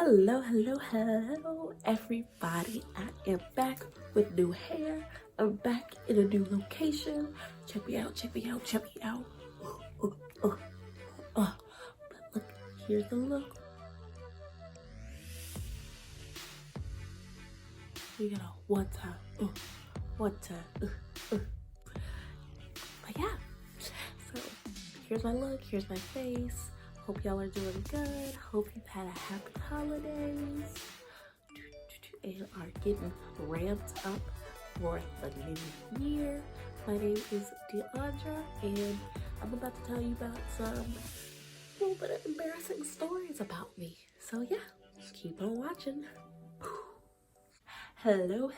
Hello, everybody. I am back with new hair. I'm back in a new location. Check me out. Uh, uh, But look, here's the look. We got a one time. But yeah. So here's my look. Here's my face. Hope y'all are doing good. Hope you've had a happy holidays and are getting ramped up for the new year. My name is Deandra, and I'm about to tell you about some little bit of embarrassing stories about me. So yeah, keep on watching. Hello.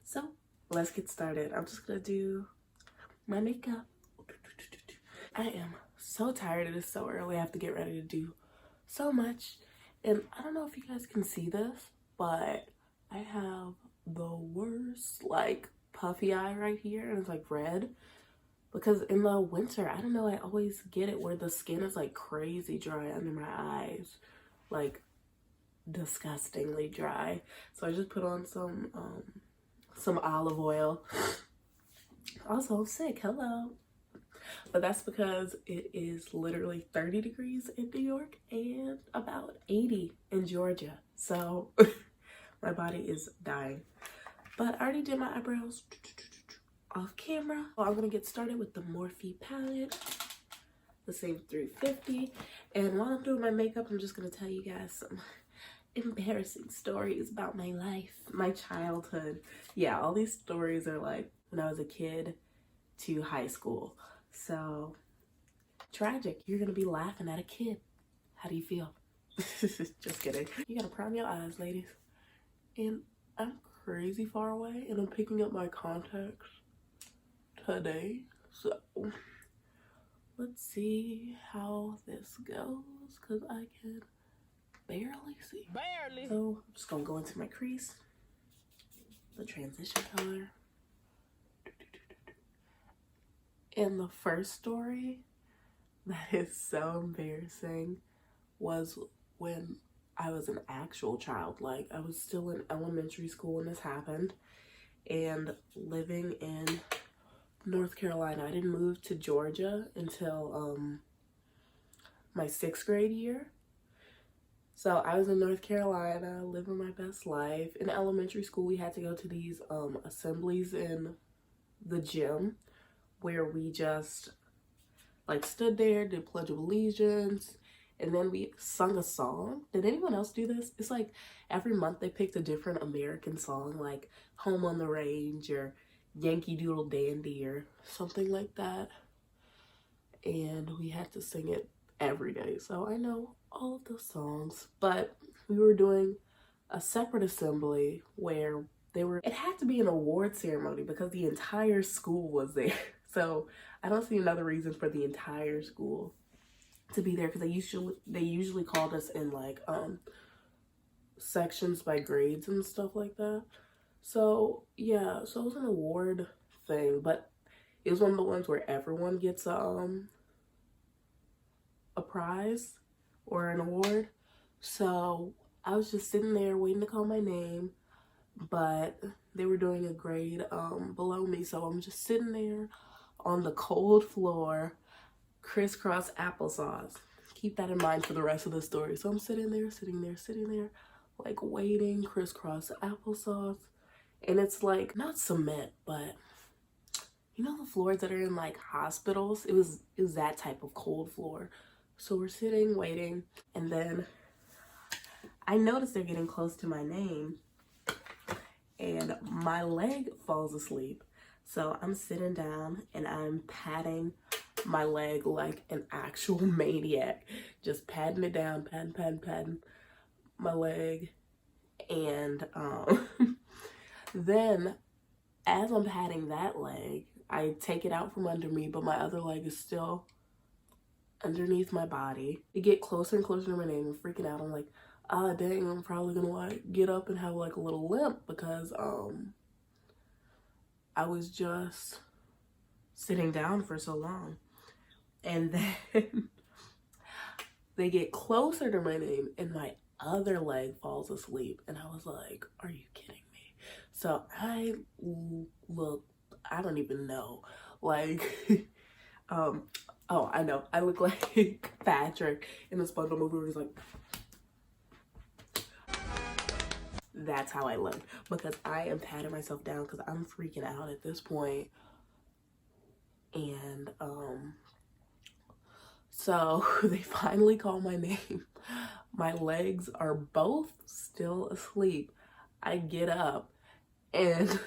So let's get started. I'm just gonna do my makeup. I am so tired. It is so early. I have to get ready to do so much. And I don't know if you guys can see this, but I have the worst like puffy eye right here, and it's like red because in the winter, I don't know, I always get it where the skin is like crazy dry under my eyes, like disgustingly dry. So I just put on some olive oil. Also, I'm sick. Hello. But that's because it is literally 30 degrees in New York and about 80 in Georgia. So my body is dying. But I already did my eyebrows off camera. So I'm gonna get started with the Morphe palette, the same 350. And while I'm doing my makeup, I'm just gonna tell you guys some embarrassing stories about my life, my childhood. Yeah, all these stories are like when I was a kid to high school. So tragic. You're gonna be laughing at a kid. How do you feel? Just kidding. You gotta prime your eyes, ladies. And I'm crazy far away, and I'm picking up my contacts today. So let's see how this goes, because I can barely see. So I'm just gonna go into my crease, the transition color. And the first story that is so embarrassing was when I was an actual child. Like, I was still in elementary school when this happened, and living in North Carolina. I didn't move to Georgia until my 6th grade year. So I was in North Carolina living my best life. In elementary school, we had to go to these assemblies in the gym where we just like stood there, did Pledge of Allegiance, and then we sung a song. Did anyone else do this? It's like every month they picked a different American song, like Home on the Range or Yankee Doodle Dandy or something like that. And we had to sing it every day. So I know all of those songs, but we were doing a separate assembly where it had to be an award ceremony because the entire school was there. So I don't see another reason for the entire school to be there, because they usually called us in like sections by grades and stuff like that. So yeah, so it was an award thing, but it was one of the ones where everyone gets a prize or an award. So I was just sitting there waiting to call my name, but they were doing a grade below me, so I'm just sitting there on the cold floor, crisscross applesauce. Keep that in mind for the rest of the story. So I'm sitting there, like waiting, crisscross applesauce. And it's like, not cement, but you know the floors that are in like hospitals? It was that type of cold floor. So we're sitting, waiting, and then I notice they're getting close to my name, and my leg falls asleep. So I'm sitting down and I'm patting my leg like an actual maniac. Just patting it down, patting my leg. And then as I'm patting that leg, I take it out from under me, but my other leg is still underneath my body. It get closer and closer to my name. I'm freaking out. I'm like, ah, dang, I'm probably gonna like get up and have like a little limp because I was just sitting down for so long. And then they get closer to my name and my other leg falls asleep. And I was like, are you kidding me? So I look, I don't even know. Like, oh, I know. I look like Patrick in the SpongeBob movie where he's like, that's how I look. Because I am patting myself down because I'm freaking out at this point. And, so they finally call my name. My legs are both still asleep. I get up and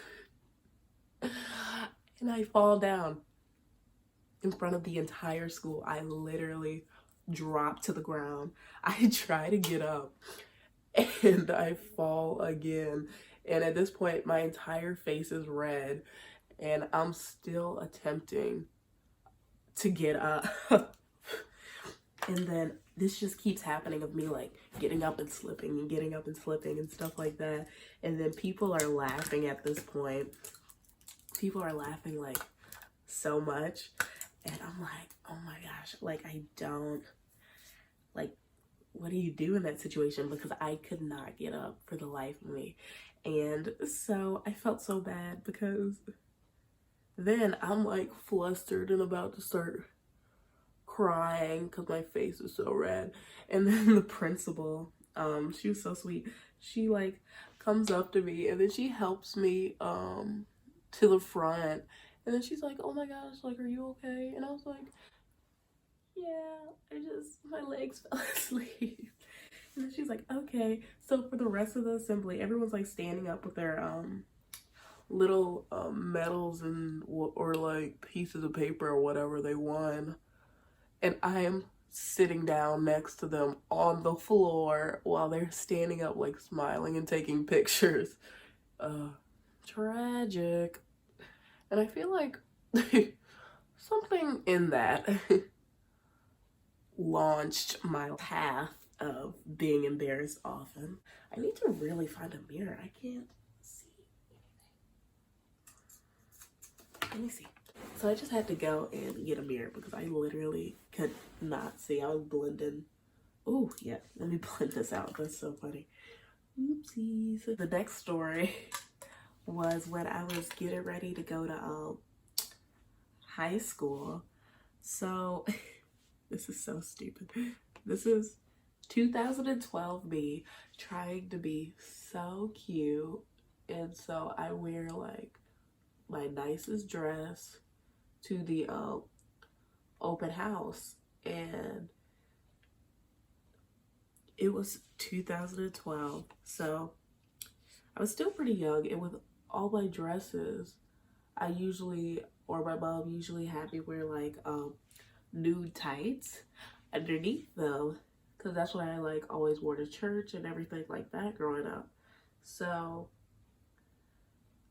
I fall down in front of the entire school. I literally drop to the ground. I try to get up and I fall again. And at this point, my entire face is red and I'm still attempting to get up. And then this just keeps happening of me like getting up and slipping and getting up and slipping and stuff like that. And then people are laughing at this point. People are laughing like so much. And I'm like, oh my gosh, like I don't, like, what do you do in that situation? Because I could not get up for the life of me. And so I felt so bad because then I'm like flustered and about to start crying because my face is so red. And then the principal, she was so sweet. She like comes up to me and then she helps me to the front. And then she's like, oh my gosh, like, are you okay? And I was like, yeah, my legs fell asleep. And then she's like, okay. So for the rest of the assembly, everyone's like standing up with their little medals and or like pieces of paper or whatever they won. And I am sitting down next to them on the floor while they're standing up like smiling and taking pictures. Tragic. And I feel like something in that launched my path of being embarrassed often. I need to really find a mirror. I can't see anything. Let me see. So I just had to go and get a mirror because I literally could not see. I was blending. Oh, yeah. Let me blend this out. That's so funny. Oopsies. The next story was when I was getting ready to go to high school. So this is so stupid. This is 2012 me trying to be so cute. And so I wear like my nicest dress to the open house. And it was 2012. So I was still pretty young. And with all my dresses, I usually, or my mom usually had me wear like nude tights underneath them, because that's what I like always wore to church and everything like that growing up. So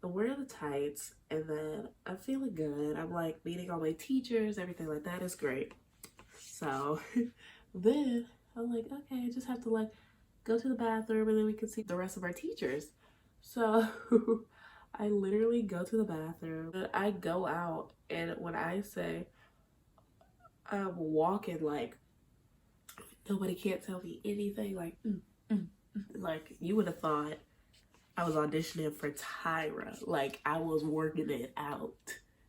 I wear the tights and then I'm feeling good. I'm like meeting all my teachers, everything like that is great. So then I'm like, okay, I just have to like go to the bathroom and then we can see the rest of our teachers. So I literally go to the bathroom and I go out, and when I say I'm walking like nobody can't tell me anything, like like you would have thought I was auditioning for Tyra. Like I was working it out.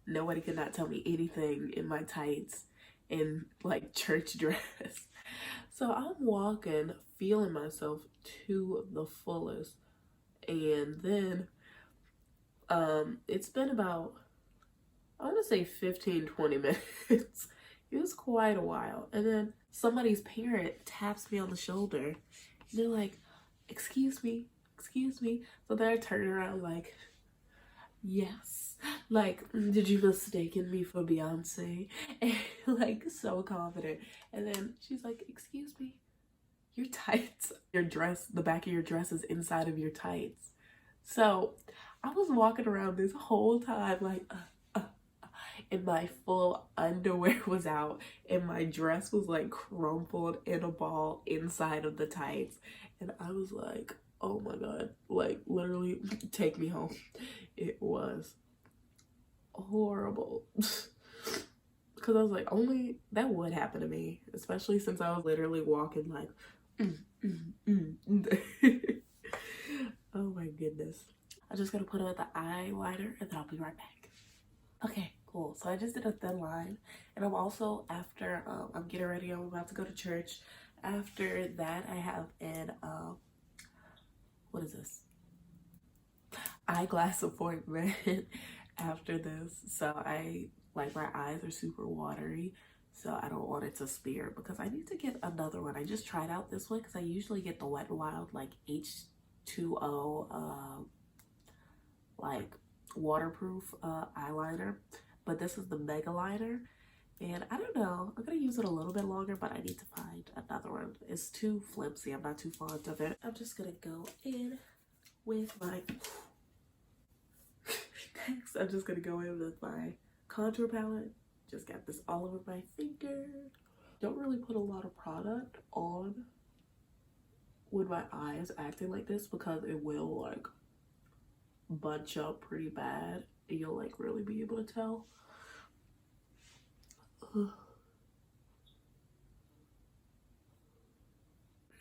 Nobody could not tell me anything in my tights and like church dress. So I'm walking, feeling myself to the fullest. And then it's been about, I want to say 15-20 minutes. It was quite a while. And then somebody's parent taps me on the shoulder. And they're like, excuse me. So then I turn around like, yes. Like, did you mistaken me for Beyonce? And like so confident. And then she's like, excuse me, your tights, your dress, the back of your dress is inside of your tights. So I was walking around this whole time like, and my full underwear was out and my dress was like crumpled in a ball inside of the tights. And I was like, oh my God, like literally take me home. It was horrible. Because I was like, only that would happen to me, especially since I was literally walking like, oh my goodness. I just gotta put on the eyeliner and then I'll be right back. Okay, cool. So I just did a thin line, and I'm also, after I'm getting ready, I'm about to go to church. After that, I have an what is this? Eyeglass appointment after this. So I like, my eyes are super watery, so I don't want it to smear because I need to get another one. I just tried out this one because I usually get the Wet n Wild like H2O like waterproof eyeliner, but this is the mega liner, and I don't know, I'm gonna use it a little bit longer, but I need to find another one. It's too flimsy, I'm not too fond of it. I'm just gonna go in with my next, I'm just gonna go in with my contour palette. Just got this all over my finger. Don't really put a lot of product on when my eye is acting like this because it will like bunch up pretty bad and you'll like really be able to tell. We're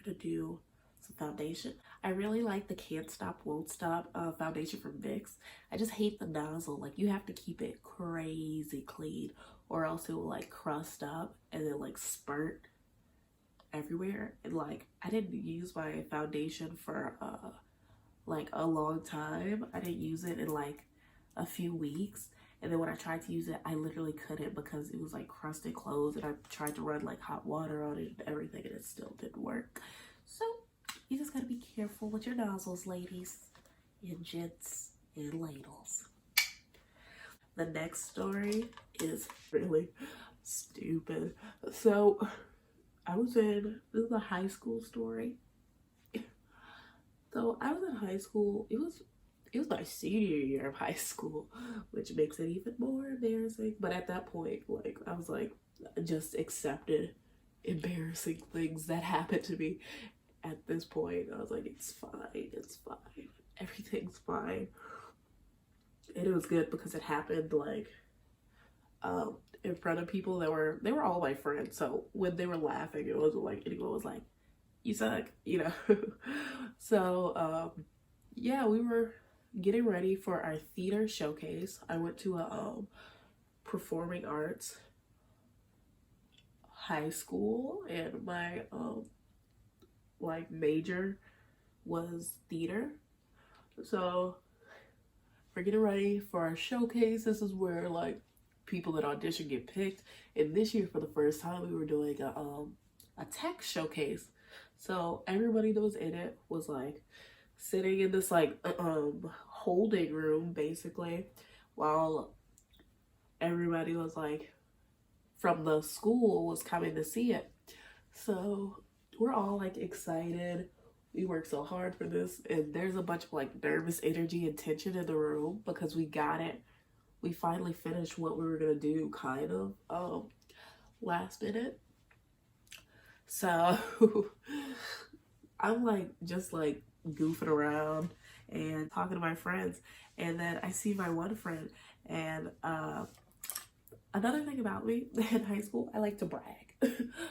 gonna do some foundation. I really like the Can't Stop Won't Stop foundation from NYX. I just hate the nozzle. Like, you have to keep it crazy clean or else it will like crust up and then like spurt everywhere. And like, I didn't use my foundation for like a long time. I didn't use it in like a few weeks, and then when I tried to use it, I literally couldn't because it was like crusted clothes, and I tried to run like hot water on it and everything, and it still didn't work. So you just gotta be careful with your nozzles, ladies and gents and ladles. The next story is really stupid. So this is a high school story. So I was in high school. It was my senior year of high school, which makes it even more embarrassing. But at that point, like, I was like, just accepted embarrassing things that happened to me. At this point, I was like, it's fine, everything's fine. And it was good because it happened like in front of people that they were all my friends. So when they were laughing, it wasn't like anyone was like, you suck, you know. So yeah, we were getting ready for our theater showcase. I went to a performing arts high school, and my like major was theater. So we're getting ready for our showcase. This is where like people that audition get picked, and this year for the first time we were doing a tech showcase. So everybody that was in it was like sitting in this like holding room basically, while everybody was like from the school was coming to see it. So we're all like excited. We worked so hard for this, and there's a bunch of like nervous energy and tension in the room because we got it. We finally finished what we were gonna do kind of last minute. So I'm like just like goofing around and talking to my friends, and then I see my one friend, and another thing about me in high school, I like to brag.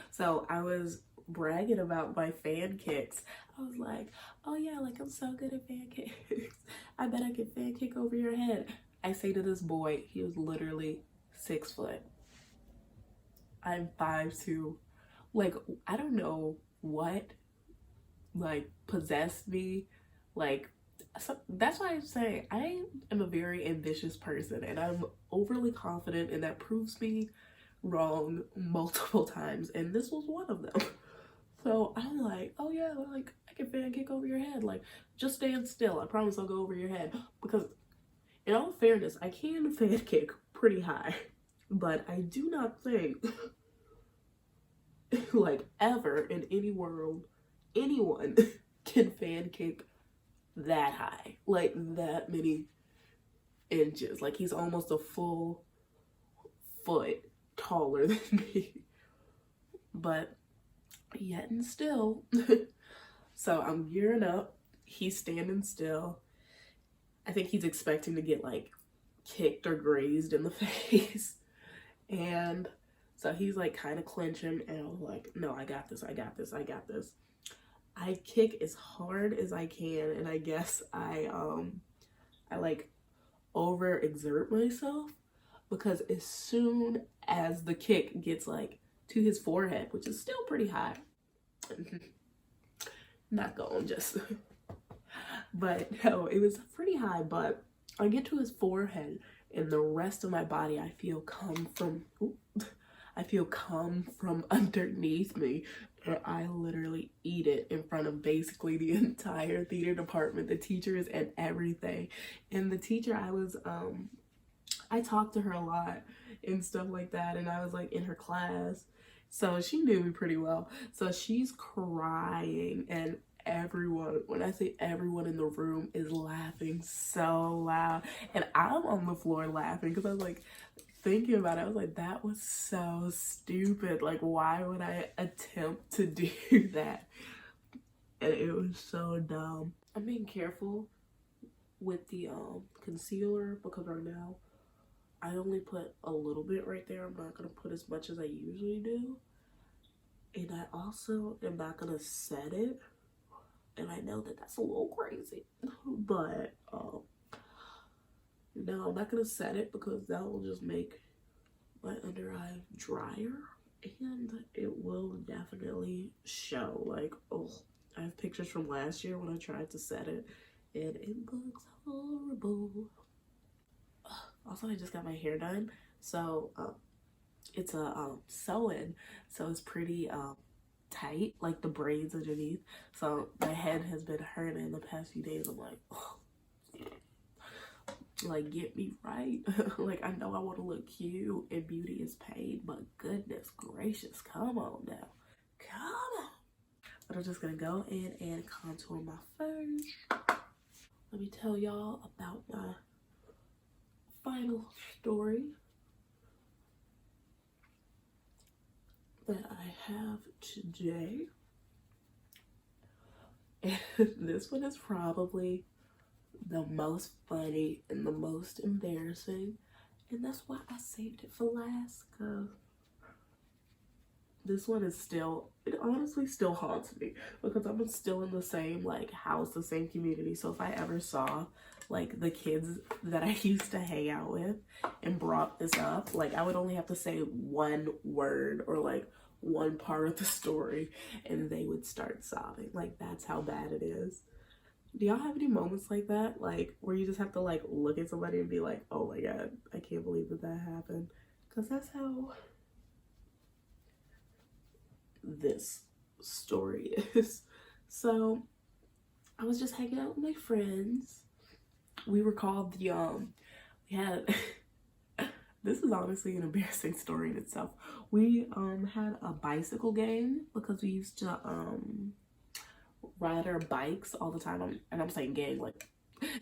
So I was bragging about my fan kicks. I was like, oh yeah, like I'm so good at fan kicks. I bet I can fan kick over your head. I say to this boy, he was literally 6 foot. I'm 5'2". Like, I don't know what like possessed me. Like, so that's why I say I am a very ambitious person, and I'm overly confident, and that proves me wrong multiple times, and this was one of them. So I'm like, oh yeah, like I can fan kick over your head. Like, just stand still. I promise I'll go over your head. Because in all fairness, I can fan kick pretty high, but I do not think like ever in any world anyone can fan kick that high, like that many inches. Like, he's almost a full foot taller than me, but yet and still. So I'm gearing up, he's standing still. I think he's expecting to get like kicked or grazed in the face, and So he's like kind of clenching, and I was like, no, I got this, I got this, I got this. I kick as hard as I can, and I guess I like overexert myself, because as soon as the kick gets like to his forehead, which is still pretty high, not going just, but no, it was pretty high, but I get to his forehead and the rest of my body I feel come from underneath me, and I literally eat it in front of basically the entire theater department, the teachers and everything. And the teacher, I talked to her a lot and stuff like that, and I was like in her class, so she knew me pretty well. So she's crying, and everyone, when I say everyone in the room, is laughing so loud, and I'm on the floor laughing because I was like thinking about it. I was like, that was so stupid. Like, why would I attempt to do that? And it was so dumb. I'm being careful with the concealer, because right now I only put a little bit right there. I'm not gonna put as much as I usually do, and I also am not gonna set it. And I know that that's a little crazy, but no, I'm not gonna set it, because that will just make my under eye drier, and it will definitely show. Like, oh, I have pictures from last year when I tried to set it, and it looks horrible. Also, I just got my hair done, so it's a sew-in, so it's pretty tight, like the braids underneath. So my head has been hurting the past few days. I'm like, oh, like, get me right. Like, I know I want to look cute and beauty is pain, but goodness gracious, come on now, come on. But I'm just gonna go in and contour my face. Let me tell y'all about my final story that I have today. And this one is probably the most funny and the most embarrassing, and that's why I saved it for last, because this one is still, it honestly still haunts me, because I'm still in the same like house, the same community. So if I ever saw like the kids that I used to hang out with and brought this up, like I would only have to say one word or like one part of the story and they would start sobbing. Like, that's how bad it is. Do y'all have any moments like that, like where you just have to like look at somebody and be like, oh my god, I can't believe that happened? Because that's how this story is. So I was just hanging out with my friends. We were called the we had this is honestly an embarrassing story in itself. We had a bicycle gang, because we used to ride our bikes all the time. And I'm saying gang, like,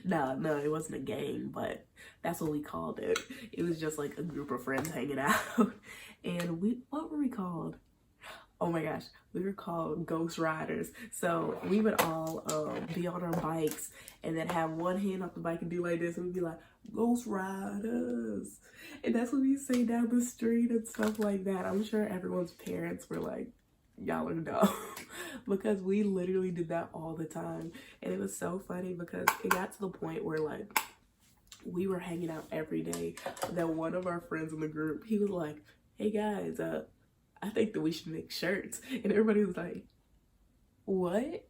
no, it wasn't a gang, but that's what we called it. It was just like a group of friends hanging out. And what were we called? Oh my gosh, we were called Ghost Riders. So we would all be on our bikes and then have one hand off the bike and do like this, and we'd be like, Ghost Riders. And that's what we say down the street and stuff like that. I'm sure everyone's parents were like, y'all are dumb. Because we literally did that all the time. And it was so funny, because it got to the point where like we were hanging out every day. That one of our friends in the group, he was like, hey guys, I think that we should make shirts. And everybody was like, what?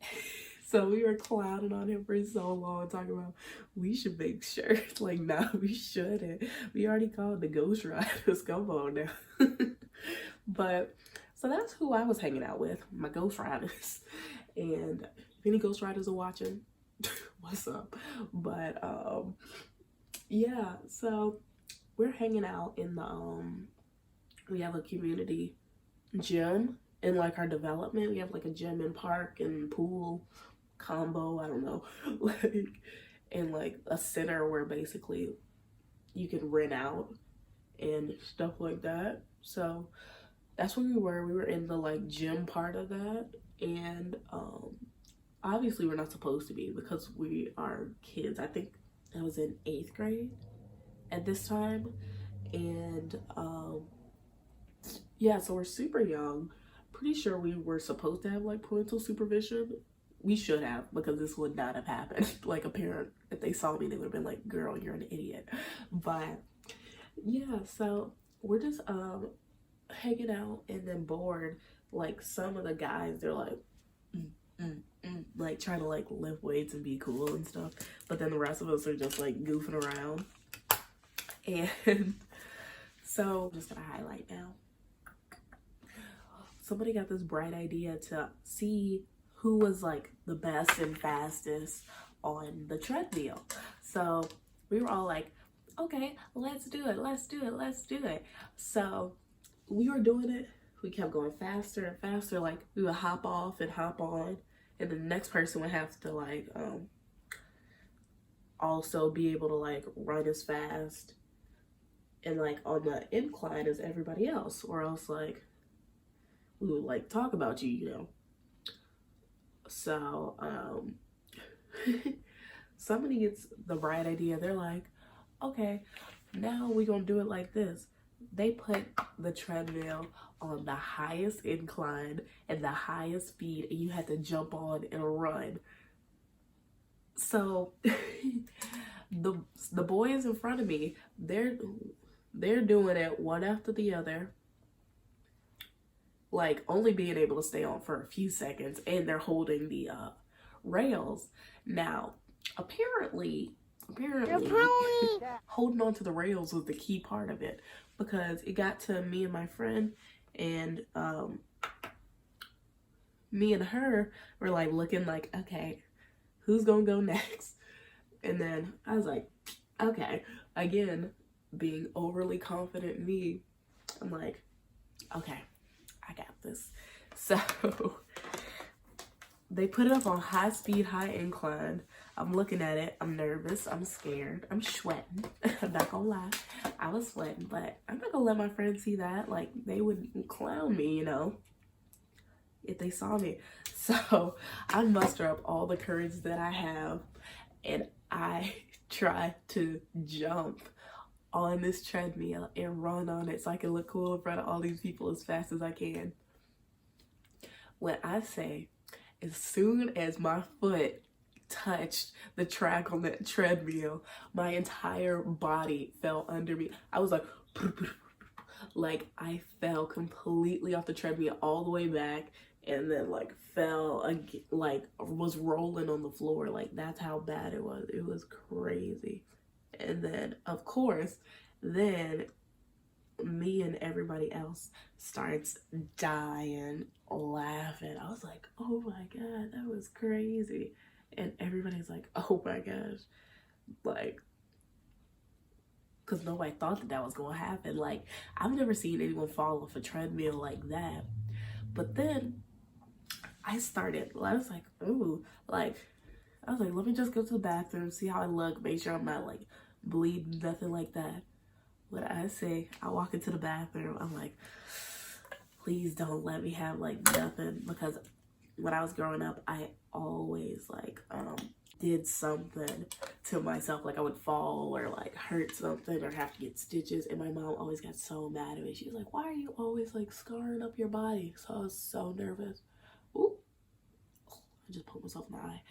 So we were clowning on him for so long, talking about we should make shirts. Like, nah, we shouldn't. We already called the Ghost Riders. Come on now. But so that's who I was hanging out with, my Ghost Riders. And if any Ghost Riders are watching, what's up? But yeah, so we're hanging out in the we have a community gym in like our development. We have like a gym and park and pool combo, I don't know, like, and like a center where basically you can rent out and stuff like that. So that's where we were in the like gym part of that. And obviously we're not supposed to be, because we are kids. I think I was in 8th grade at this time. And Yeah, so we're super young. Pretty sure we were supposed to have like parental supervision. We should have, because this would not have happened. Like a parent, if they saw me, they would have been like, girl, you're an idiot. But yeah, so we're just hanging out, and then bored. Like some of the guys, they're like, mm, like trying to like lift weights and be cool and stuff. But then the rest of us are just like goofing around. And so I'm just gonna highlight now. Somebody got this bright idea to see who was like the best and fastest on the treadmill. So we were all like, okay, let's do it, let's do it, let's do it. So we were doing it. We kept going faster and faster. Like we would hop off and hop on, and the next person would have to like also be able to like run as fast and like on the incline as everybody else, or else like we would like talk about you, you know. So somebody gets the bright idea. They're like, okay, now we're gonna do it like this. They put the treadmill on the highest incline and the highest speed, and you had to jump on and run. So the boys in front of me, they're doing it one after the other, like only being able to stay on for a few seconds, and they're holding the rails. Now, apparently holding on to the rails was the key part of it, because it got to me and my friend, and me and her were like looking like, okay, who's gonna go next? And then I was like, okay, again, being overly confident me, I'm like, okay, I got this. So they put it up on high speed, high incline. I'm looking at it. I'm nervous. I'm scared. I'm sweating. I'm not gonna lie. I was sweating, but I'm not gonna let my friends see that. Like, they would clown me, you know, if they saw me. So I muster up all the courage that I have, and I try to jump on this treadmill and run on it so I can look cool in front of all these people as fast as I can. When I say, as soon as my foot touched the track on that treadmill, my entire body fell under me. I was like I fell completely off the treadmill all the way back, and then like fell, like was rolling on the floor. Like, that's how bad it was. It was crazy. And then of course, then me and everybody else starts dying laughing. I was like, oh my god, that was crazy. And everybody's like, oh my gosh, like, because nobody thought that that was gonna happen. Like, I've never seen anyone fall off a treadmill like that. But then I was like, ooh, like, I was like, let me just go to the bathroom, see how I look, make sure I'm not like bleeding, nothing like that. What I say, I walk into the bathroom, I'm like, please don't let me have like nothing, because when I was growing up, I always like did something to myself. Like, I would fall or like hurt something or have to get stitches, and my mom always got so mad at me. She was like, why are you always like scarring up your body? So I was so nervous. Ooh, I just poked myself in the eye.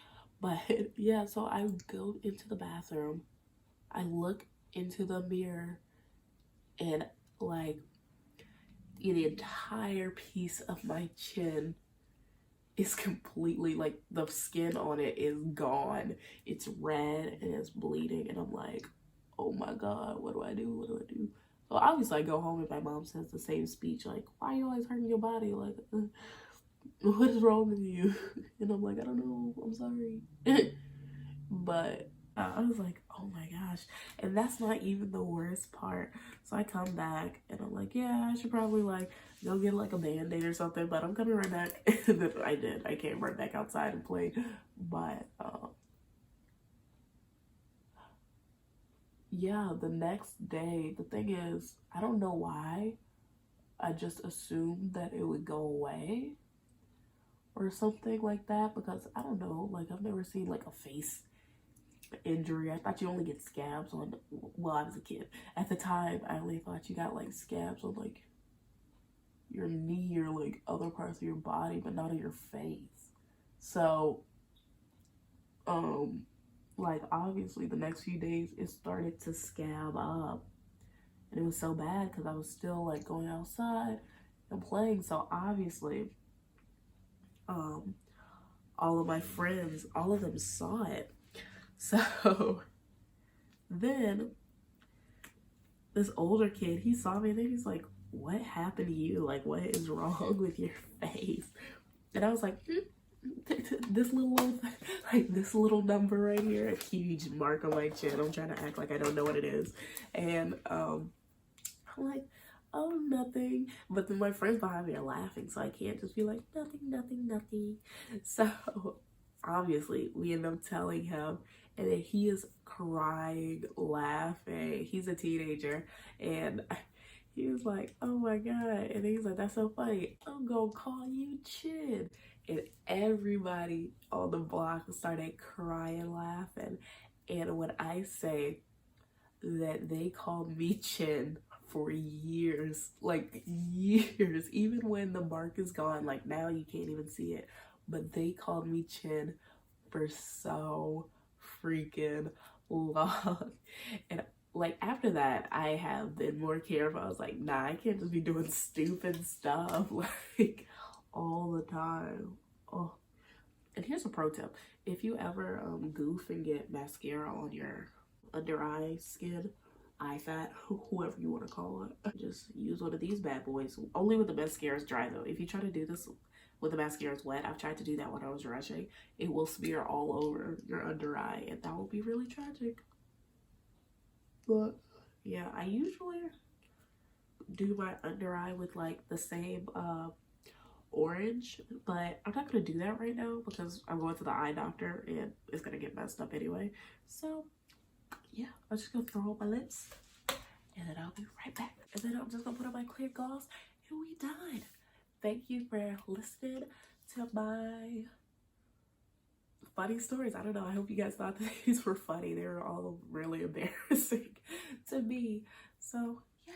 But yeah, so I go into the bathroom, I look into the mirror, and like the entire piece of my chin is completely, like, the skin on it is gone. It's red and it's bleeding, and I'm like, oh my god, what do I do? What do I do? So obviously I go home and my mom says the same speech, like, why are you always hurting your body? Like, what is wrong with you? And I'm like, I don't know, I'm sorry. But I was like, oh my gosh. And that's not even the worst part. So I come back and I'm like, yeah, I should probably like go get like a band-aid or something, but I'm coming right back. And then I did. I came right back outside and played. But yeah, the next day, the thing is, I don't know why, I just assumed that it would go away or something like that, because I don't know, like, I've never seen like a face injury. I thought you only get scabs on, well, I was a kid at the time. I only thought you got like scabs on like your knee or like other parts of your body, but not on your face. So, like obviously the next few days it started to scab up, and it was so bad because I was still like going outside and playing. So obviously, all of my friends, all of them saw it. So then this older kid, he saw me and then he's like, what happened to you? Like, what is wrong with your face? And I was like, this little like this little number right here, a huge mark on my chin. I'm trying to act like I don't know what it is. And I'm like, oh, nothing. But then my friends behind me are laughing, so I can't just be like, nothing, nothing, nothing. So obviously we end up telling him, and then he is crying, laughing. He's a teenager, and he was like, oh my God. And he's like, that's so funny. I'm gonna call you Chit. And everybody on the block started crying, laughing. And when I say that they called me Chin for years, like years, even when the mark is gone, like now you can't even see it, but they called me Chin for so freaking long. And like after that, I have been more careful. I was like, nah, I can't just be doing stupid stuff like all the time. Oh, and here's a pro tip: if you ever goof and get mascara on your under eye skin, eye fat, whoever you want to call it, just use one of these bad boys. Only with the mascara is dry though. If you try to do this with the mascara is wet, I've tried to do that when I was rushing, it will smear all over your under eye, and that will be really tragic. But yeah, I usually do my under eye with like the same orange, but I'm not gonna do that right now because I'm going to the eye doctor and it's gonna get messed up anyway. So yeah, I'm just gonna throw up my lips and then I'll be right back. And then I'm just gonna put on my clear gloss and we done. Thank you for listening to my funny stories. I don't know, I hope you guys thought that these were funny. They were all really embarrassing to me. So yeah.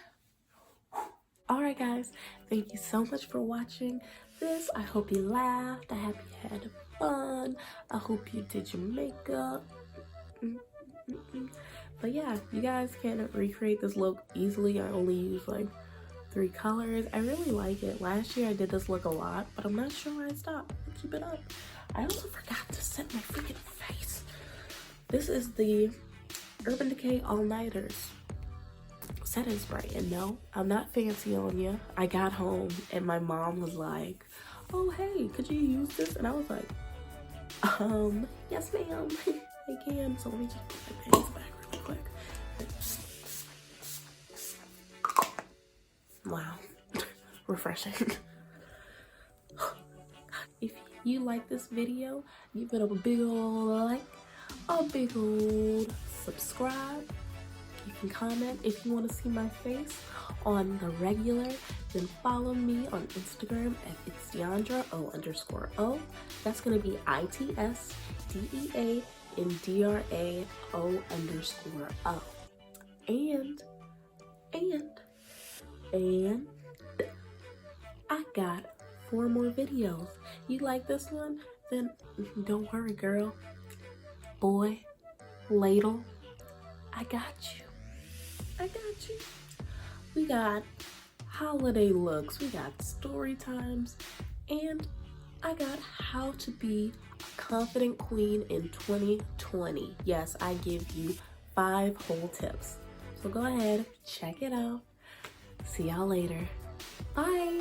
Alright guys, thank you so much for watching this. I hope you laughed. I hope you had fun. I hope you did your makeup. But yeah, you guys can recreate this look easily. I only use like 3 colors. I really like it. Last year I did this look a lot, but I'm not sure why I stopped. I'll keep it up. I also forgot to set my freaking face. This is the Urban Decay All Nighters setting spray, and no, I'm not fancy on you. I got home and my mom was like, oh hey, could you use this? And I was like, yes ma'am, I can. So let me just put my pants back really quick. Wow, refreshing. If you like this video, give it a big old like, a big old subscribe. You can comment if you want to see my face on the regular. Then follow me on Instagram at it's Deandra_O_. That's gonna be ITSDEA and DRAO_O. And I got 4 more videos. You like this one? Then don't worry, girl, boy, ladle, I got you. I got you. We got holiday looks, we got story times, and I got how to be a confident queen in 2020. Yes, I give you 5 whole tips. So go ahead, check it out. See y'all later. Bye.